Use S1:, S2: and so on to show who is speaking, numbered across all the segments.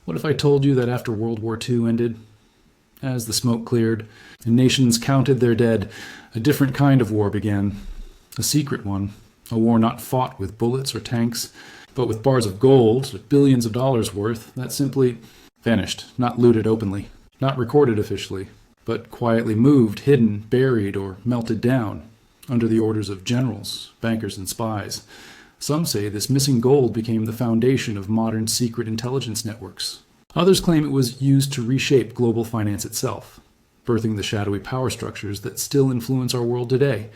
S1: What if I told you that after World War II ended, as the smoke cleared and nations counted their dead, a different kind of war began, a secret one, a war not fought with bullets or tanks, but with bars of gold, billions of dollars worth, that simply vanished, not looted openly, not recorded officially, but quietly moved, hidden, buried, or melted down under the orders of generals, bankers, and spies. Some say this missing gold became the foundation of modern secret intelligence networks. Others claim it was used to reshape global finance itself, birthing the shadowy power structures that still influence our world today.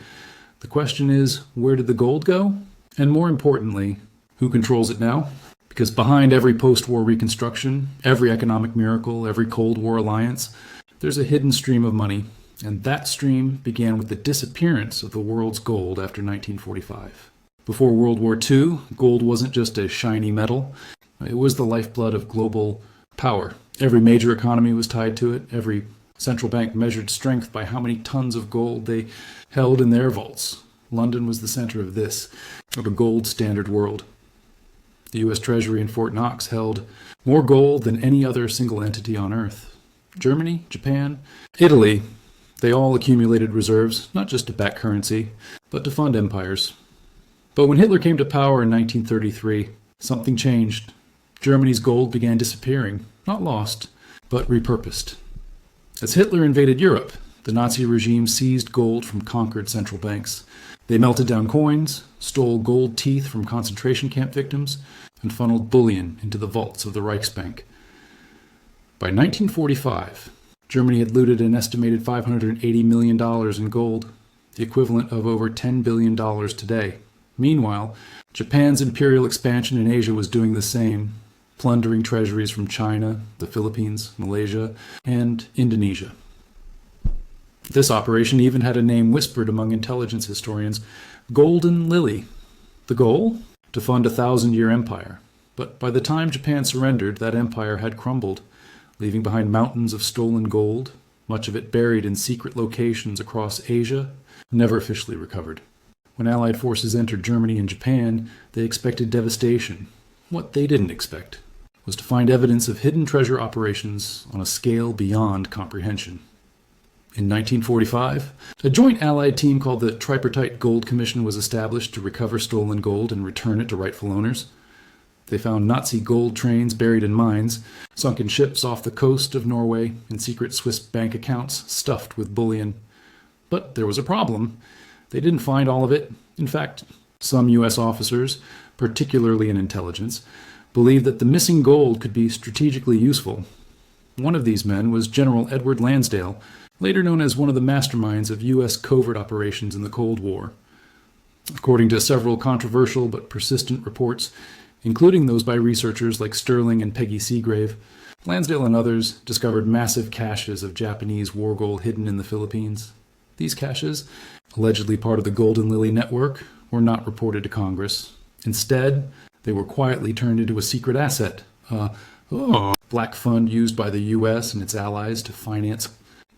S1: The question is, where did the gold go? And more importantly, who controls it now? Because behind every post-war reconstruction, every economic miracle, every Cold War alliance, there's a hidden stream of money, and that stream began with the disappearance of the world's gold after 1945. Before World War II, gold wasn't just a shiny metal. It was the lifeblood of global power. Every major economy was tied to it. Every central bank measured strength by how many tons of gold they held in their vaults. London was the center of this, of a gold standard world. The U.S. Treasury in Fort Knox held more gold than any other single entity on Earth. Germany, Japan, Italy, they all accumulated reserves, not just to back currency, but to fund empires. But when Hitler came to power in 1933, something changed. Germany's gold began disappearing, not lost, but repurposed. As Hitler invaded Europe, the Nazi regime seized gold from conquered central banks. They melted down coins, stole gold teeth from concentration camp victims, and funneled bullion into the vaults of the Reichsbank. By 1945, Germany had looted an estimated $580 million in gold, the equivalent of over $10 billion today. Meanwhile, Japan's imperial expansion in Asia was doing the same, plundering treasuries from China, the Philippines, Malaysia, and Indonesia. This operation even had a name whispered among intelligence historians, Golden Lily. The goal? To fund a 1,000-year empire. But by the time Japan surrendered, that empire had crumbled, leaving behind mountains of stolen gold, much of it buried in secret locations across Asia, never officially recovered. When Allied forces entered Germany and Japan, they expected devastation. What they didn't expect was to find evidence of hidden treasure operations on a scale beyond comprehension. In 1945, a joint Allied team called the Tripartite Gold Commission was established to recover stolen gold and return it to rightful owners. They found Nazi gold trains buried in mines, sunken ships off the coast of Norway, and secret Swiss bank accounts stuffed with bullion. But there was a problem. They didn't find all of it. In fact, some U.S. officers, particularly in intelligence, believed that the missing gold could be strategically useful. One of these men was General Edward Lansdale, later known as one of the masterminds of U.S. covert operations in the Cold War. According to several controversial but persistent reports, including those by researchers like Sterling and Peggy Seagrave, Lansdale and others discovered massive caches of Japanese war gold hidden in the Philippines. These caches, allegedly part of the Golden Lily Network, were not reported to Congress. Instead, they were quietly turned into a secret asset, a black fund used by the U.S. and its allies to finance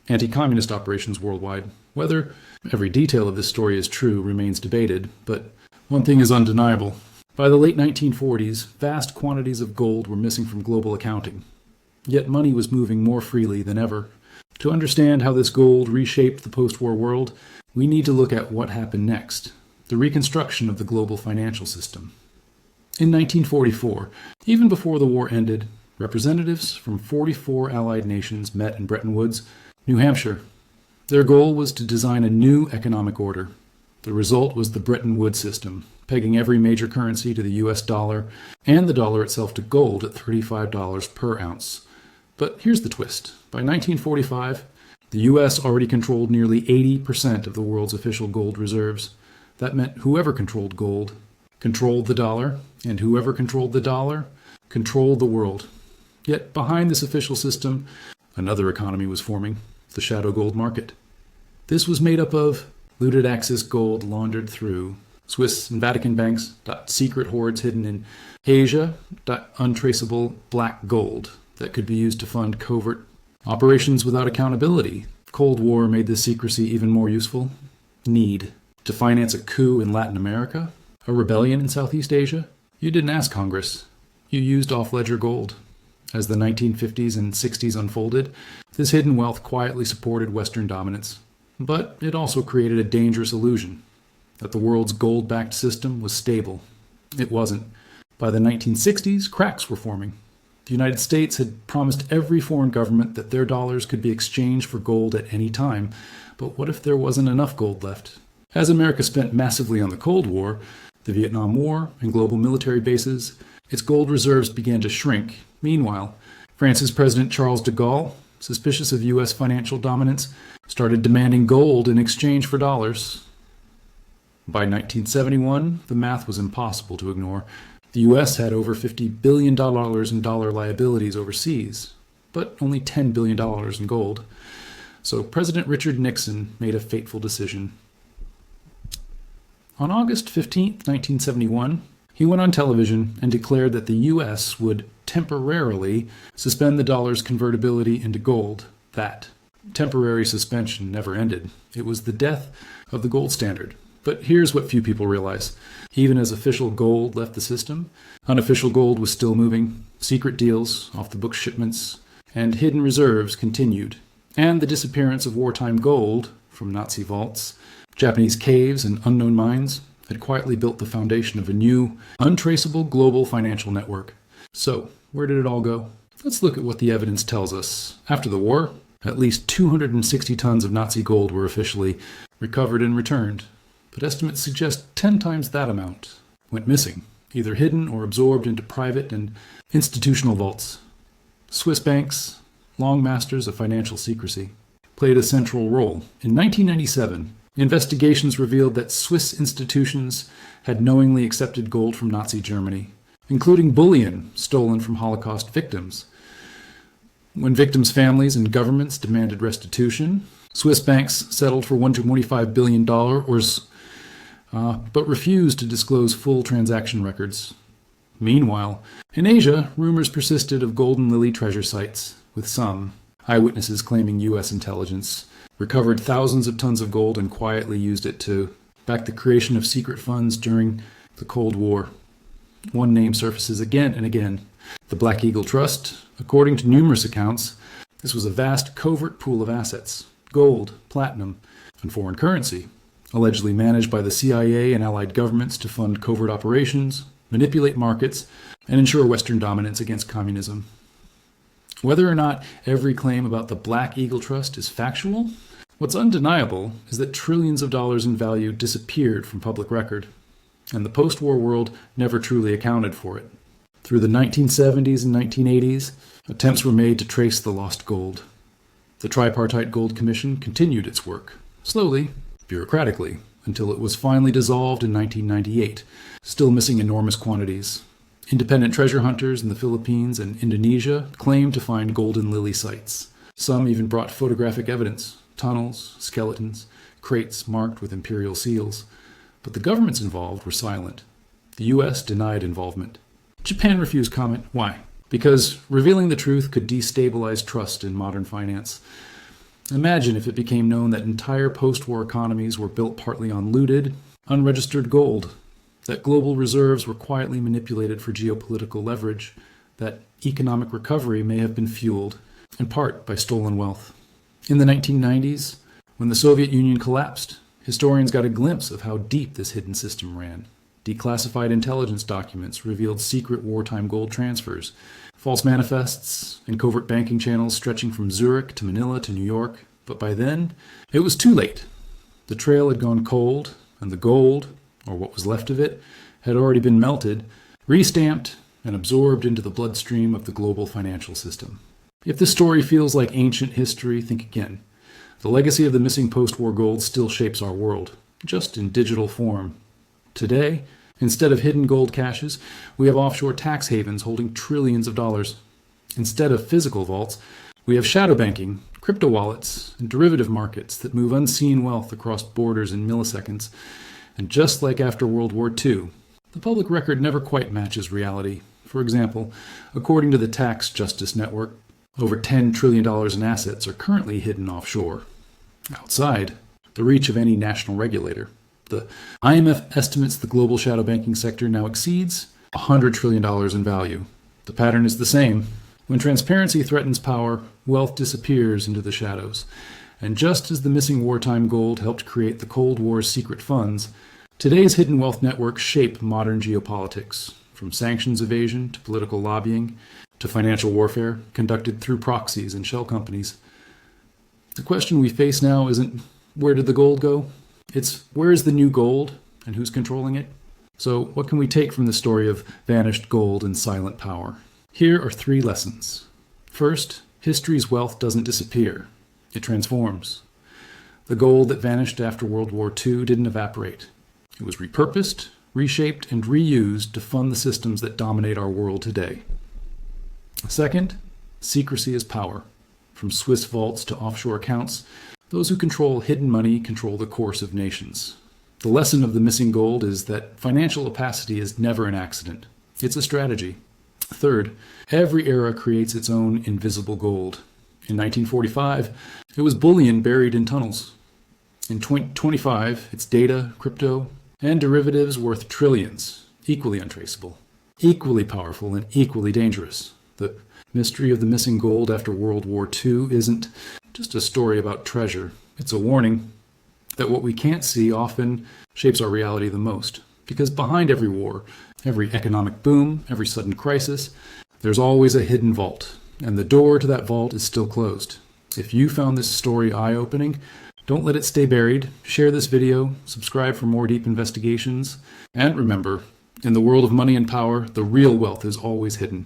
S1: anti-communist operations worldwide. Whether every detail of this story is true remains debated, but one thing is undeniable. By the late 1940s, vast quantities of gold were missing from global accounting. Yet money was moving more freely than ever. To understand how this gold reshaped the post-war world, we need to look at what happened next, the reconstruction of the global financial system. In 1944, even before the war ended, representatives from 44 Allied nations met in Bretton Woods, New Hampshire. Their goal was to design a new economic order. The result was the Bretton Woods system, pegging every major currency to the U.S. dollar and the dollar itself to gold at $35 per ounce. But here's the twist. By 1945, the U.S. already controlled nearly 80% of the world's official gold reserves. That meant whoever controlled gold controlled the dollar, and whoever controlled the dollar controlled the world. Yet behind this official system, another economy was forming, the shadow gold market. This was made up of looted Axis gold laundered through Swiss and Vatican banks, secret hoards hidden in Asia, untraceable black gold that could be used to fund covert operations without accountability. Cold War made this secrecy even more useful. Need to finance a coup in Latin America, a rebellion in Southeast Asia. You didn't ask Congress. You used off-ledger gold. As the 1950s and 60s unfolded, this hidden wealth quietly supported Western dominance. But it also created a dangerous illusion that the world's gold-backed system was stable. It wasn't. By the 1960s, cracks were forming. The United States had promised every foreign government that their dollars could be exchanged for gold at any time. But what if there wasn't enough gold left? As America spent massively on the Cold War, the Vietnam War, and global military bases, its gold reserves began to shrink. Meanwhile, France's President Charles de Gaulle, suspicious of U.S. financial dominance, started demanding gold in exchange for dollars. By 1971, the math was impossible to ignore. The U.S. had over $50 billion in dollar liabilities overseas, but only $10 billion in gold. So President Richard Nixon made a fateful decision. On August 15, 1971, he went on television and declared that the U.S. would temporarily suspend the dollar's convertibility into gold. That temporary suspension never ended. It was the death of the gold standard. But here's what few people realize. Even as official gold left the system, unofficial gold was still moving. Secret deals, off-the-book shipments, and hidden reserves continued. And the disappearance of wartime gold from Nazi vaults, Japanese caves, and unknown mines had quietly built the foundation of a new, untraceable global financial network. So, where did it all go? Let's look at what the evidence tells us. After the war, at least 260 tons of Nazi gold were officially recovered and returned. But estimates suggest 10 times that amount went missing, either hidden or absorbed into private and institutional vaults. Swiss banks, long masters of financial secrecy, played a central role. In 1997, investigations revealed that Swiss institutions had knowingly accepted gold from Nazi Germany, including bullion stolen from Holocaust victims. When victims' families and governments demanded restitution, Swiss banks settled for $125 billion, but refused to disclose full transaction records. Meanwhile, in Asia, rumors persisted of Golden Lily treasure sites, with some eyewitnesses claiming U.S. intelligence recovered thousands of tons of gold and quietly used it to back the creation of secret funds during the Cold War. One name surfaces again and again: the Black Eagle Trust. According to numerous accounts, this was a vast covert pool of assets, gold, platinum, and foreign currency, allegedly managed by the CIA and allied governments to fund covert operations, manipulate markets, and ensure Western dominance against communism. Whether or not every claim about the Black Eagle Trust is factual, what's undeniable is that trillions of dollars in value disappeared from public record, and the post-war world never truly accounted for it. Through the 1970s and 1980s, attempts were made to trace the lost gold. The Tripartite Gold Commission continued its work, slowly, bureaucratically, until it was finally dissolved in 1998, still missing enormous quantities. Independent treasure hunters in the Philippines and Indonesia claimed to find Golden Lily sites. Some even brought photographic evidence: tunnels, skeletons, crates marked with imperial seals. But the governments involved were silent. The U.S. denied involvement. Japan refused comment. Why? Because revealing the truth could destabilize trust in modern finance. Imagine if it became known that entire post-war economies were built partly on looted, unregistered gold, that global reserves were quietly manipulated for geopolitical leverage, that economic recovery may have been fueled, in part, by stolen wealth. In the 1990s, when the Soviet Union collapsed, historians got a glimpse of how deep this hidden system ran. Declassified intelligence documents revealed secret wartime gold transfers, false manifests, and covert banking channels stretching from Zurich to Manila to New York. But by then, it was too late. The trail had gone cold, and the gold, or what was left of it, had already been melted, restamped, and absorbed into the bloodstream of the global financial system. If this story feels like ancient history, think again. The legacy of the missing post-war gold still shapes our world, just in digital form. Today, instead of hidden gold caches, we have offshore tax havens holding trillions of dollars. Instead of physical vaults, we have shadow banking, crypto wallets, and derivative markets that move unseen wealth across borders in milliseconds. And just like after World War II, the public record never quite matches reality. For example, according to the Tax Justice Network, over $10 trillion in assets are currently hidden offshore, outside the reach of any national regulator. The IMF estimates the global shadow banking sector now exceeds $100 trillion in value. The pattern is the same. When transparency threatens power, wealth disappears into the shadows. And just as the missing wartime gold helped create the Cold War's secret funds, today's hidden wealth networks shape modern geopolitics, from sanctions evasion to political lobbying to financial warfare conducted through proxies and shell companies. The question we face now isn't where did the gold go? It's where is the new gold and who's controlling it? So what can we take from the story of vanished gold and silent power? Here are 3 lessons. First, history's wealth doesn't disappear. It transforms. The gold that vanished after World War II didn't evaporate. It was repurposed, reshaped, and reused to fund the systems that dominate our world today. Second, secrecy is power. From Swiss vaults to offshore accounts, those who control hidden money control the course of nations. The lesson of the missing gold is that financial opacity is never an accident. It's a strategy. Third, every era creates its own invisible gold. In 1945, it was bullion buried in tunnels. In 2025, it's data, crypto, and derivatives worth trillions, equally untraceable, equally powerful, and equally dangerous. The mystery of the missing gold after World War II isn't just a story about treasure. It's a warning that what we can't see often shapes our reality the most. Because behind every war, every economic boom, every sudden crisis, there's always a hidden vault, and the door to that vault is still closed. If you found this story eye-opening, don't let it stay buried. Share this video, subscribe for more deep investigations, and remember, in the world of money and power, the real wealth is always hidden.